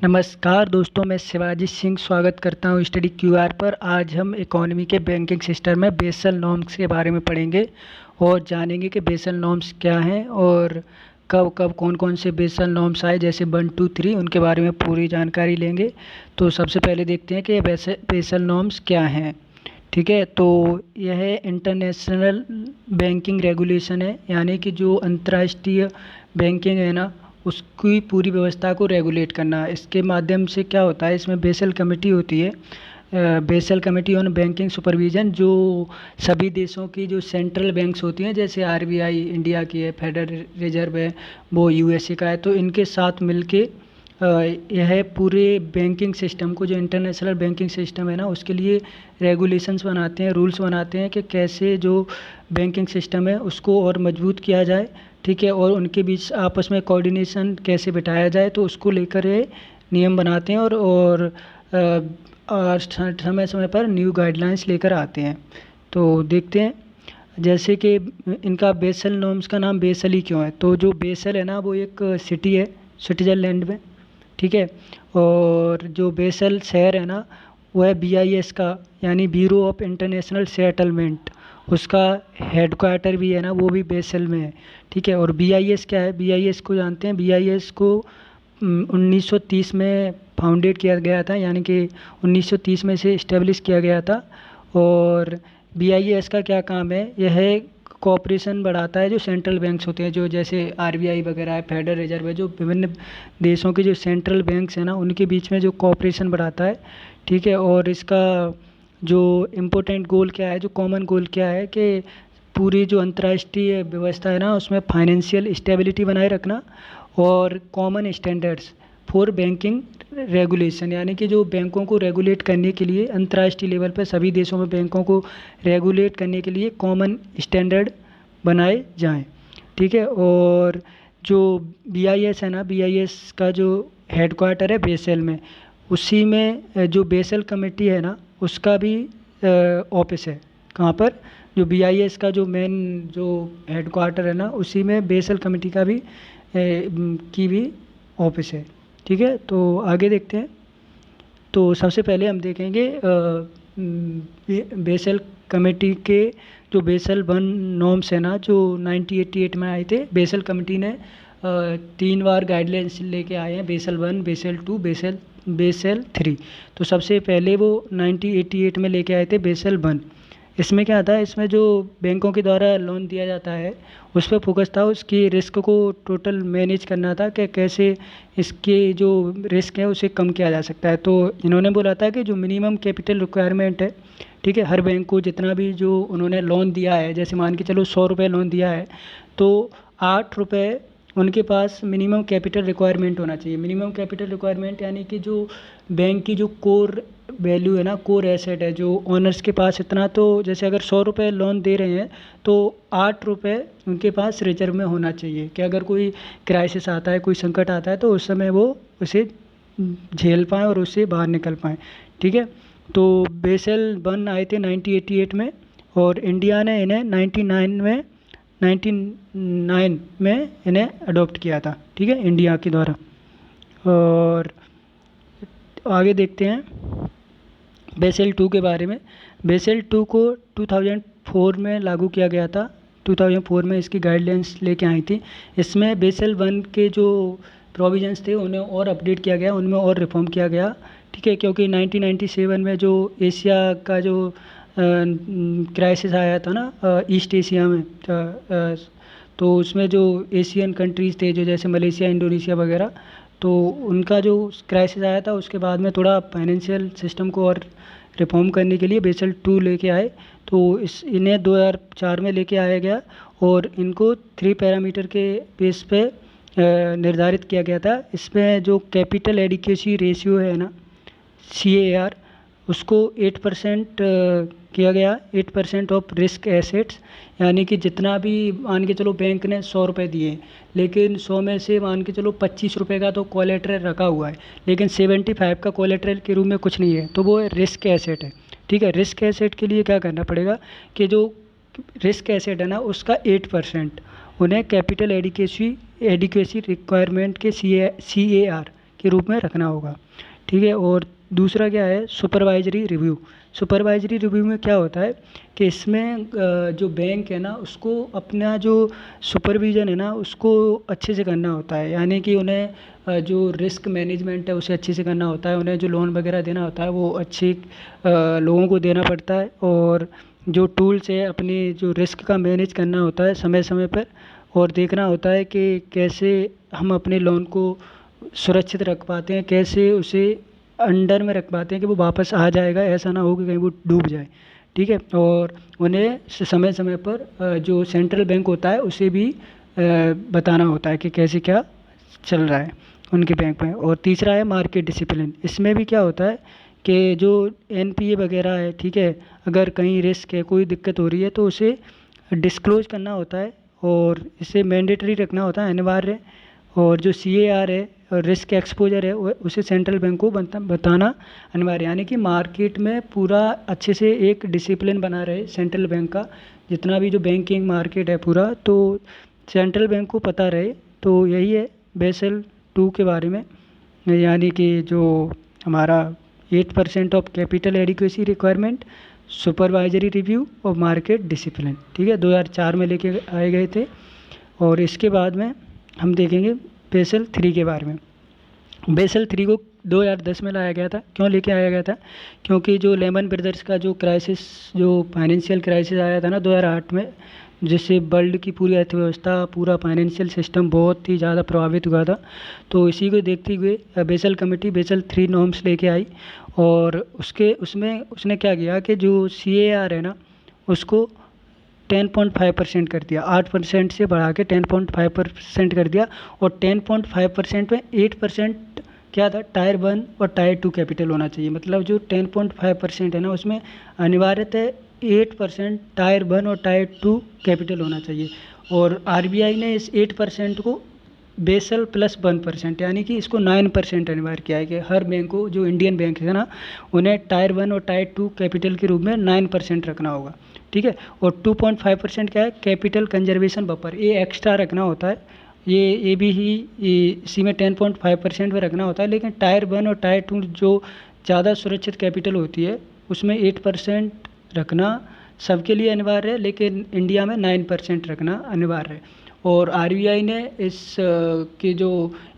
नमस्कार दोस्तों, मैं शिवाजी सिंह स्वागत करता हूं स्टडी क्यूआर पर। आज हम इकोनॉमी के बैंकिंग सिस्टम में बेसल नॉर्म्स के बारे में पढ़ेंगे और जानेंगे कि बेसल नॉर्म्स क्या हैं और कब कब कौन कौन से बेसल नॉर्म्स आए, जैसे 1, 2, 3, उनके बारे में पूरी जानकारी लेंगे। तो सबसे पहले देखते हैं कि बेसल नॉर्म्स क्या हैं। ठीक है, तो यह इंटरनेशनल बैंकिंग रेगुलेशन है, यानी कि जो अंतर्राष्ट्रीय बैंकिंग है ना, उसकी पूरी व्यवस्था को रेगुलेट करना। इसके माध्यम से क्या होता है, इसमें बेसल कमेटी होती है, basal committee on banking supervision, जो सभी देशों की जो सेंट्रल बैंक्स होती हैं, जैसे आरबीआई इंडिया की है, फेडरल रिजर्व है, वो यूएसए का है, तो इनके साथ मिलके यह पूरे बैंकिंग सिस्टम को, जो इंटरनेशनल बैंकिंग सिस्टम है ना, उसके लिए रेगुलेशंस बनाते हैं, रूल्स बनाते हैं कि कैसे जो बैंकिंग सिस्टम है उसको और मजबूत किया जाए। ठीक है, और उनके बीच आपस में कोऑर्डिनेशन कैसे बिठाया जाए, तो उसको लेकर ये नियम बनाते हैं और समय समय पर न्यू गाइडलाइंस लेकर आते हैं। तो देखते हैं, जैसे कि इनका बेसल नॉर्म्स का नाम बेसल ही क्यों है। तो जो बेसल है ना, वो एक सिटी है स्विट्ज़रलैंड में। ठीक है, और जो बेसल शहर है ना, वो है बीआईएस का, यानी ब्यूरो ऑफ इंटरनेशनल सेटलमेंट, उसका हेडक्वार्टर भी है ना, वो भी बेसल में है। ठीक है, और बीआईएस क्या है, बीआईएस को जानते हैं। बीआईएस को 1930 में फाउंडेड किया गया था, यानी कि 1930 में से इस्टेब्लिश किया गया था। और बीआईएस का क्या काम है, यह कोऑपरेशन बढ़ाता है जो सेंट्रल बैंक्स होते हैं, जो जैसे आरबीआई वगैरह है, फेडरल रिजर्व है, जो विभिन्न देशों के जो सेंट्रल बैंक्स हैं ना, उनके बीच में जो कोऑपरेशन बढ़ाता है। ठीक है, और इसका जो इम्पोर्टेंट गोल क्या है, जो कॉमन गोल क्या है, कि पूरी जो अंतर्राष्ट्रीय व्यवस्था है ना, उसमें फाइनेंशियल स्टेबिलिटी बनाए रखना और common standards for banking regulation, यानी कि जो बैंकों को रेगुलेट करने के लिए अंतर्राष्ट्रीय लेवल पर सभी देशों में बैंकों को रेगुलेट करने के लिए कॉमन स्टैंडर्ड बनाए जाएं। ठीक है, और जो बीआईएस है ना, बीआईएस का जो हेडक्वार्टर है बेसल में, उसी में जो बेसल कमेटी है ना, उसका भी ऑफिस है। कहाँ पर, जो बीआईएस का जो मेन जो हेडक्वार्टर है ना, उसी में बेसल कमेटी का भी की भी ऑफिस है। ठीक है, तो आगे देखते हैं। तो सबसे पहले हम देखेंगे बेसल कमेटी के जो बेसल 1 नॉर्म्स है ना, जो 1988 में आए थे। बेसल कमेटी ने 3 बार गाइडलाइंस लेके आए हैं, बेसल 1, बेसल 2, बेसल 3। तो सबसे पहले वो 1988 में लेके आए थे बेसल 1। इसमें क्या आता है, इसमें जो बैंकों के द्वारा लोन दिया जाता है उस पर फोकस था, उसकी रिस्क को टोटल मैनेज करना था कि कैसे इसके जो रिस्क है उसे कम किया जा सकता है। तो इन्होंने बोला था कि जो मिनिमम कैपिटल रिक्वायरमेंट है, ठीक है, हर बैंक को जितना भी जो उन्होंने लोन दिया है, जैसे मान के चलो 100 रुपये लोन दिया है, तो 8 रुपये उनके पास मिनिमम कैपिटल रिक्वायरमेंट होना चाहिए। मिनिमम कैपिटल रिक्वायरमेंट यानी कि जो बैंक की जो कोर वैल्यू है ना, कोर एसेट है, जो ओनर्स के पास इतना, तो जैसे अगर 100 रुपये लोन दे रहे हैं तो 8 रुपये उनके पास रिजर्व में होना चाहिए, कि अगर कोई क्राइसिस आता है, कोई संकट आता है, तो उस समय वो उसे झेल पाएँ और उससे बाहर निकल पाएँ। ठीक है, तो बेसल 1 आए थे 1988 में, और इंडिया ने इन्हें 99 में इन्हें अडॉप्ट किया था। ठीक है, इंडिया के द्वारा। और आगे देखते हैं बेसल 2 के बारे में। बेसल 2 को 2004 में लागू किया गया था। 2004 में इसकी गाइडलाइंस लेके आई थी। इसमें बेसल 1 के जो प्रोविजंस थे उन्हें और अपडेट किया गया, उनमें और रिफॉर्म किया गया। ठीक है, क्योंकि 1997 में जो एशिया का जो क्राइसिस आया था ना, ईस्ट एशिया में, तो उसमें जो एशियन कंट्रीज़ थे, जो जैसे मलेशिया, इंडोनेशिया वगैरह, तो उनका जो क्राइसिस आया था, उसके बाद में थोड़ा फाइनेंशियल सिस्टम को और रिफॉर्म करने के लिए बेसल 2 लेके आए। तो इन्हें 2004 में लेके आया गया, और इनको 3 पैरामीटर के बेस पे निर्धारित किया गया था। इसमें जो कैपिटल एडिक्वेसी रेशियो है ना, CAR, उसको 8% किया गया, 8% ऑफ रिस्क एसेट्स, यानी कि जितना भी मान के चलो बैंक ने 100 रुपये दिए, लेकिन 100 में से मान के चलो 25 रुपये का तो कोलेट्रल रखा हुआ है, लेकिन 75 का कोलेट्रल के रूप में कुछ नहीं है, तो वो रिस्क एसेट है। ठीक है, रिस्क एसेट के लिए क्या करना पड़ेगा, कि जो रिस्क एसेट है ना, उसका 8% उन्हें कैपिटल एडिक्वेसी रिक्वायरमेंट के CAR के रूप में रखना होगा। ठीक है। और दूसरा क्या है, सुपरवाइजरी रिव्यू। सुपरवाइजरी रिव्यू में क्या होता है कि इसमें जो बैंक है ना उसको अपना जो सुपरविज़न है ना उसको अच्छे से करना होता है, यानी कि उन्हें जो रिस्क मैनेजमेंट है उसे अच्छे से करना होता है, उन्हें जो लोन वगैरह देना होता है वो अच्छे लोगों को देना पड़ता है, और जो टूल्स है अपनी जो रिस्क का मैनेज करना होता है समय समय पर, और देखना होता है कि कैसे हम अपने लोन को सुरक्षित रख पाते हैं, कैसे उसे अंडर में रख पाते हैं कि वो वापस आ जाएगा, ऐसा ना हो कि कहीं वो डूब जाए। ठीक है। और उन्हें समय समय पर जो सेंट्रल बैंक होता है उसे भी बताना होता है कि कैसे क्या चल रहा है उनके बैंक में। और तीसरा है मार्केट डिसिप्लिन। इसमें भी क्या होता है कि जो एनपीए वगैरह है, ठीक है, अगर कहीं रिस्क है, कोई दिक्कत हो रही है तो उसे डिस्क्लोज करना होता है, और इसे मैंडेटरी रखना होता है, अनिवार्य। और जो सीएआर है और रिस्क एक्सपोजर है उसे सेंट्रल बैंक को बताना अनिवार्य, यानी कि मार्केट में पूरा अच्छे से एक डिसिप्लिन बना रहे सेंट्रल बैंक का, जितना भी जो बैंकिंग मार्केट है पूरा, तो सेंट्रल बैंक को पता रहे। तो यही है बेसल 2 के बारे में, यानी कि जो हमारा 8% of capital adequacy requirement, supervisory review और मार्केट डिसिप्लिन। ठीक है, 2004 में लेके आए गए थे। और इसके बाद में हम देखेंगे बेसल 3 के बारे में। बेसल 3 को 2010 में लाया गया था। क्यों लेके आया गया था? क्योंकि जो लेमन ब्रदर्स का जो क्राइसिस, जो फाइनेंशियल क्राइसिस आया था ना 2008 में, जिससे वर्ल्ड की पूरी अर्थव्यवस्था, पूरा फाइनेंशियल सिस्टम बहुत ही ज़्यादा प्रभावित हुआ था। तो इसी को देखते हुए बेसल कमेटी बेसल 3 नॉर्म्स लेके आई, और उसमें उसने क्या किया कि जो सीएआर है ना उसको 10.5% कर दिया, 8% से बढ़ा के 10.5% कर दिया। और 10.5% में 8% क्या था, टायर 1 और टायर 2 कैपिटल होना चाहिए। मतलब जो 10.5% है ना उसमें अनिवार्यतः 8% टायर 1 और टायर 2 कैपिटल होना चाहिए। और आरबीआई ने इस 8% को बेसल प्लस 1%, यानी कि इसको 9% अनिवार्य किया है कि हर बैंक को, जो इंडियन बैंक है ना, उन्हें टायर 1 और टायर 2 कैपिटल के रूप में 9% रखना होगा। ठीक है। और 2.5% क्या है, कैपिटल कंजर्वेशन बफर, ये एक्स्ट्रा रखना होता है। ये भी ही इसी में 10.5% में रखना होता है। लेकिन टायर 1 और टायर 2 जो ज़्यादा सुरक्षित कैपिटल होती है उसमें 8% रखना सबके लिए अनिवार्य है, लेकिन इंडिया में 9% रखना अनिवार्य है। और आरबीआई ने इस की जो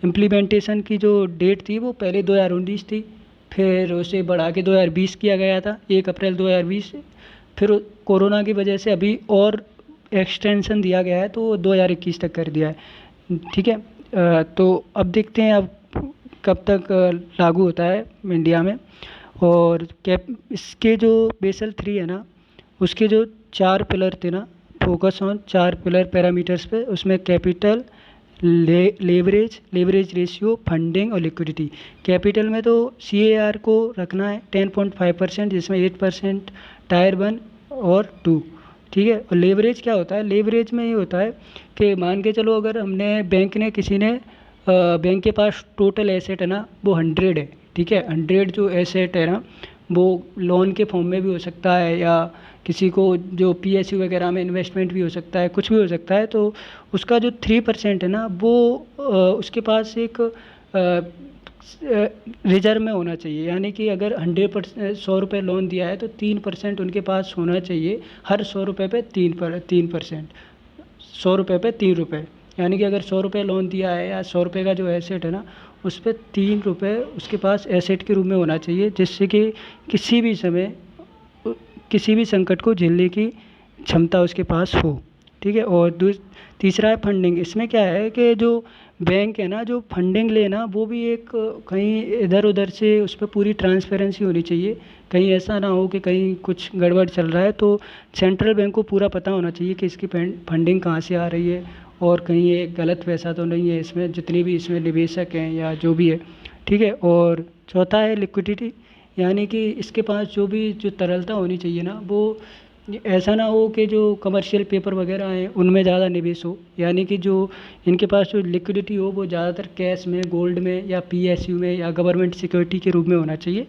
इम्प्लीमेंटेशन की जो डेट थी वो पहले 2019 थी, फिर उसे बढ़ा के 2020 किया गया था, 1 अप्रैल 2020 से। फिर कोरोना की वजह से अभी और एक्सटेंशन दिया गया है, तो 2021 तक कर दिया है। ठीक है। तो अब देखते हैं अब कब तक लागू होता है इंडिया में। और इसके जो बेसल 3 है ना उसके जो 4 पिलर थे ना, फोकस ऑन 4 पिलर पैरामीटर्स पे, उसमें कैपिटल, लेवरेज रेशियो, फंडिंग और लिक्विडिटी। कैपिटल में तो सीएआर को रखना है 10.5%, जिसमें 8% टायर 1 और 2। ठीक है। और लेवरेज क्या होता है, लेवरेज में ये होता है कि मान के चलो अगर हमने बैंक के पास टोटल एसेट है ना वो 100 है। ठीक है। 100 जो एसेट है ना वो लोन के फॉर्म में भी हो सकता है, या किसी को जो पीएसयू वगैरह में इन्वेस्टमेंट भी हो सकता है, कुछ भी हो सकता है। तो उसका जो 3% है ना वो उसके पास एक रिजर्व में होना चाहिए, यानी कि अगर 100% 100 रुपये लोन दिया है तो 3% उनके पास होना चाहिए हर 100 रुपये पे 3%, 100 रुपये पे 3 रुपये। यानी कि अगर 100 रुपये लोन दिया है या 100 रुपये का जो एसेट है ना उस पर 3 रुपये उसके पास एसेट के रूप में होना चाहिए, जिससे कि किसी भी समय किसी भी संकट को झेलने की क्षमता उसके पास हो। ठीक है। और तीसरा है फंडिंग। इसमें क्या है कि जो बैंक है ना जो फंडिंग लेना वो भी एक कहीं इधर उधर से उस पर पूरी ट्रांसपेरेंसी होनी चाहिए, कहीं ऐसा ना हो कि कहीं कुछ गड़बड़ चल रहा है। तो सेंट्रल बैंक को पूरा पता होना चाहिए कि इसकी फंडिंग कहाँ से आ रही है, और कहीं ये गलत पैसा तो नहीं है इसमें, जितनी भी इसमें निवेशक हैं या जो भी है। ठीक है। और चौथा है लिक्विडिटी, यानी कि इसके पास जो तरलता होनी चाहिए ना वो ऐसा ना हो कि जो कमर्शियल पेपर वगैरह हैं उनमें ज़्यादा निवेश हो, यानी कि जो इनके पास जो लिक्विडिटी हो वो ज़्यादातर कैश में, गोल्ड में, या पीएसयू में, या गवर्नमेंट सिक्योरिटी के रूप में होना चाहिए।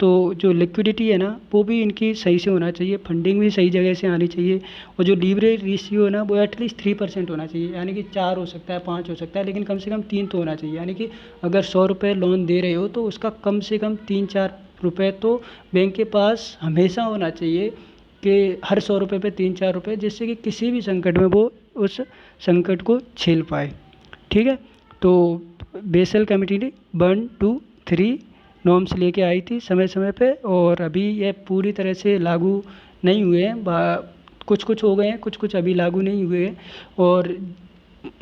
तो जो लिक्विडिटी है ना वो भी इनकी सही से होना चाहिए, फंडिंग भी सही जगह से आनी चाहिए, और जो लीवरेज रेशियो है ना वो एटलीस्ट 3% होना चाहिए, यानी कि 4 हो सकता है, 5 हो सकता है, लेकिन कम से कम 3 तो होना चाहिए। यानी कि अगर 100 रुपये लोन दे रहे हो तो उसका कम से कम 3-4 रुपये तो बैंक के पास हमेशा होना चाहिए, कि हर 100 रुपये पे 3-4 रुपये, जिससे कि किसी भी संकट में वो उस संकट को झेल पाए। ठीक है, तो बेसल कमेटी ने 1, 2, 3 नॉर्म्स लेके आई थी समय समय पे, और अभी ये पूरी तरह से लागू नहीं हुए हैं, कुछ कुछ हो गए हैं, कुछ कुछ अभी लागू नहीं हुए हैं। और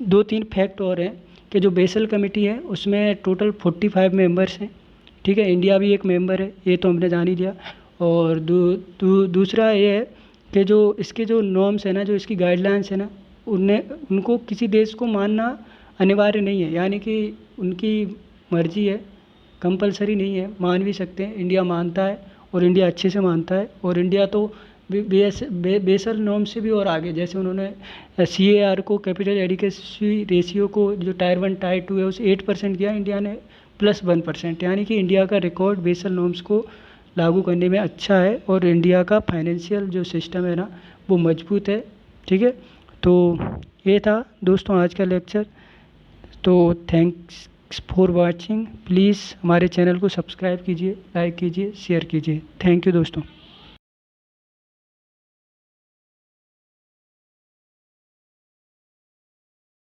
2-3 फैक्ट और हैं कि जो बेसल कमेटी है उसमें टोटल 45 मेंबर्स हैं। ठीक है, इंडिया भी एक मेंबर है, ये तो हमने जान ही लिया। और दूसरा ये है कि जो इसके जो नॉर्म्स है ना, जो इसकी गाइडलाइंस है ना, उनको किसी देश को मानना अनिवार्य नहीं है, यानी कि उनकी मर्जी है, कंपलसरी नहीं है, मान भी सकते हैं। इंडिया मानता है, और इंडिया अच्छे से मानता है, और इंडिया तो बेसल नॉर्म से भी और आगे, जैसे उन्होंने CAR को, कैपिटल एडिक्वेसी रेशियो को, जो टायर 1 टायर 2 है उसे 8% किया, इंडिया ने +1%, यानी कि इंडिया का रिकॉर्ड बेसल नॉर्म्स को लागू करने में अच्छा है, और इंडिया का फाइनेंशियल जो सिस्टम है ना वो मजबूत है। ठीक है, तो ये था दोस्तों आज का लेक्चर। तो थैंक्स फॉर वाचिंग। प्लीज़ हमारे चैनल को सब्सक्राइब कीजिए, लाइक कीजिए, शेयर कीजिए। थैंक यू दोस्तों।